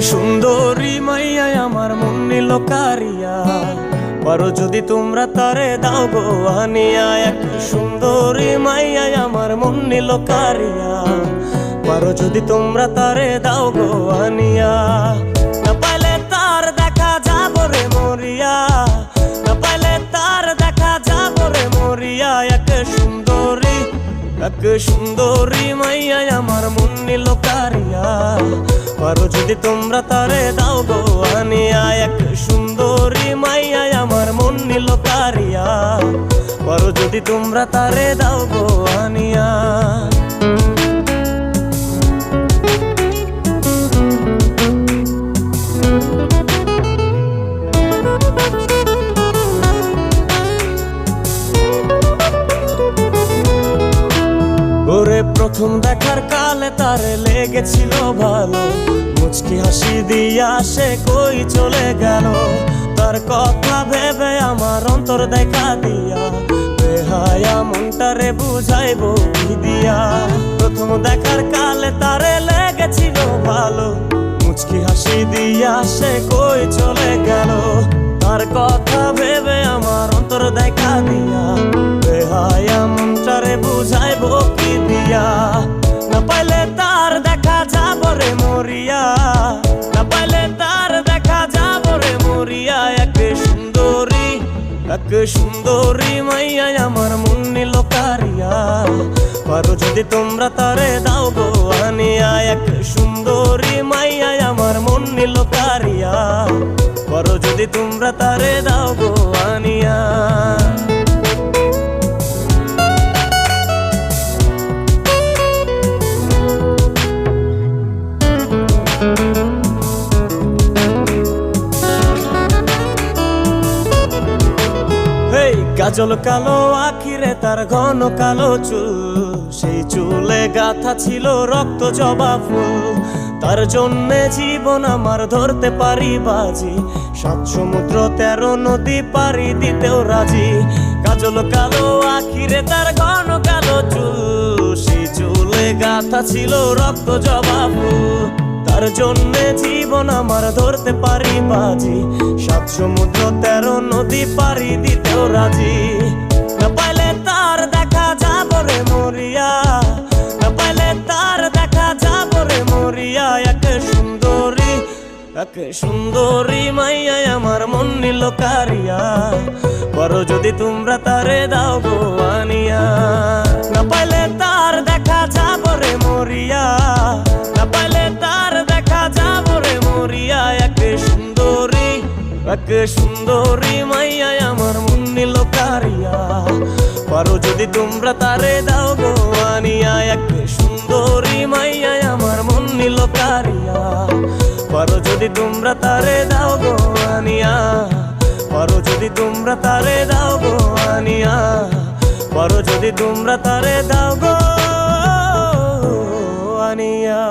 সুন্দরী মাইয়া আমার মন নিল কারিয়া, পারো যদি তোমরা তারে দাও গো আনিয়া। এক সুন্দরী মাইয়া আমার মন নিল কারিয়া, পারো যদি তোমরা তারে দাও গো আনিয়া। না পাইলে তার দেখা যাব রে মরিয়া, না পাইলে তার দেখা যাব রে মরিয়া। এক সুন্দরী মাইয়া আমার মন নিল কারিয়া, পারো যদি তোমরা তারে দাও গো আনিয়া। এক সুন্দরী মাইয়া আমার মন নিল কারিয়া, পারো যদি তোমরা তারে দাও গো আনিয়া। ওরে প্রথম দেখার কালে তারে লেগেছিল ভালো, মুচকি হাসি দিয়া সে কই চলে গেল। তার কথা ভেবে আমার অন্তর দেখা দিয়া, বেহায়া মনটারে বুঝাইবো কি দিয়া। প্রথম দেখার কালে তারে লেগেছিল ভালো, মুচকি হাসি দিয়া সে কই চলে গেল। তার কথা ভেবে আমার অন্তর দেখা দিয়া, বেহায়া মনটারে বুঝাইবো কি দিয়া। না পাইলে তার দেখা যাব রে মরিয়া, না পাইলে তার দেখা যাব রে মরিয়া। এক সুন্দরী মাইয়া আমার মন নিল কারিয়া, পারো যদি তোমরা তারে দাও গো আনিয়া। এক সুন্দরী মাইয়া আমার মন নিল কারিয়া, পারো যদি তোমরা তারে দাও গো আনিয়া। কাজল কালো আখিরে তার ঘন কালো চুল, সেই চুলে গাথা ছিল রক্ত জবা ফুল। তার জন্যে জীবন আমার ধরতে পারি বাজি, 7 সমুদ্র 13 নদী পারি দিতেও রাজি। কাজল কালো আখিরে তার ঘন কালো চুল, সেই চুলে গাথা ছিল রক্ত জবা ফুল। তার জন্যে জীবন আমার ধরতে পারি বাজি, 7 সমুদ্র 13 নদী পারি দিতেও রাজি। না পাইলে তার দেখা যাব রে মরিয়া, না পাইলে তার দেখা যাব রে মরিয়া। এক সুন্দরী মাইয়া আমার মন নিল কারিয়া, পারো যদি তোমরা তারে দাও গো আনিয়া। না পাইলে তার দেখা যাব রে মরিয়া, না পাইলে তার দেখা যাব রে মরিয়া। এক সুন্দরী মাইয়া আমার মন নিল কারিয়া, পারো যদি তোমরা তারে দাও গো আনিয়া। এক সুন্দরী মাইয়া আমার মন নিল কারিয়া, পারো যদি তোমরা তারে দাও গো আনিয়া। পারো যদি তোমরা তারে দাও গো আনিয়া, পারো যদি তোমরা তারে দাও গো আনিয়া।